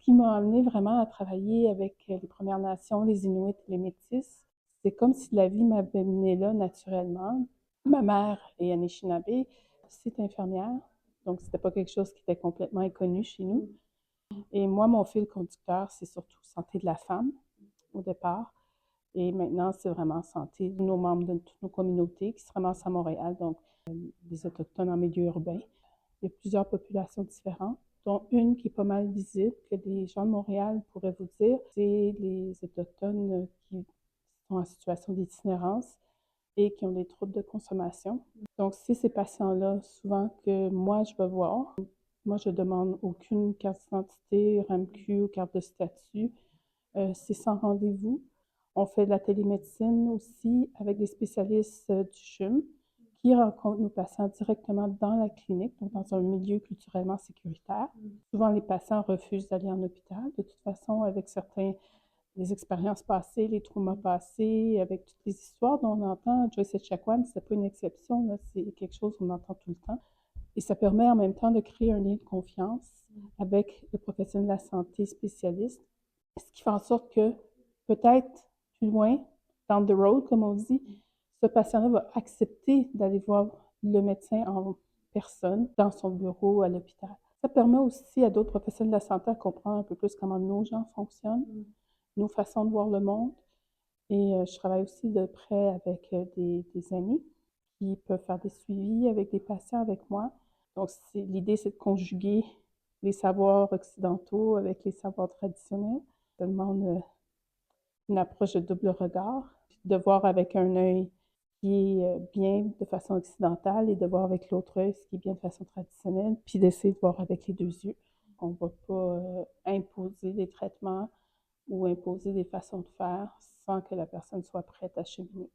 qui m'a amené vraiment à travailler avec les Premières Nations, les Inuits et les Métis. C'est comme si la vie m'avait mené là naturellement. Ma mère est Anishinaabe, c'est infirmière, donc c'était pas quelque chose qui était complètement inconnu chez nous. Et moi, mon fil conducteur, c'est surtout santé de la femme au départ. Et maintenant, c'est vraiment santé de nos membres de toutes nos communautés qui se ramassent à Montréal, donc des Autochtones en milieu urbain. Il y a plusieurs populations différentes, dont une qui est pas mal visible, que les gens de Montréal pourraient vous dire, c'est les Autochtones qui sont en situation d'itinérance et qui ont des troubles de consommation. Donc, c'est ces patients-là, souvent, que moi, je vais voir. Moi, je ne demande aucune carte d'identité, RAMQ ou carte de statut. C'est sans rendez-vous. On fait de la télémédecine aussi avec des spécialistes du CHUM qui rencontrent nos patients directement dans la clinique, donc dans un milieu culturellement sécuritaire. Souvent, les patients refusent d'aller en hôpital. De toute façon, avec les expériences passées, les traumas passés, avec toutes les histoires dont on entend, Joyce Echaquan, c'est pas une exception, là, c'est quelque chose qu'on entend tout le temps. Et ça permet en même temps de créer un lien de confiance avec le professionnel de la santé spécialiste, ce qui fait en sorte que peut-être plus loin, down the road, comme on dit, ce patient-là va accepter d'aller voir le médecin en personne dans son bureau à l'hôpital. Ça permet aussi à d'autres professionnels de la santé à comprendre un peu plus comment nos gens fonctionnent, nos façons de voir le monde. Et je travaille aussi de près avec des amis qui peuvent faire des suivis avec des patients avec moi. Donc, l'idée, c'est de conjuguer les savoirs occidentaux avec les savoirs traditionnels. Ça demande une approche de double regard, de voir avec un œil qui est bien de façon occidentale et de voir avec l'autre œil ce qui est bien de façon traditionnelle, puis d'essayer de voir avec les deux yeux. On ne va pas imposer des traitements ou imposer des façons de faire sans que la personne soit prête à cheminer.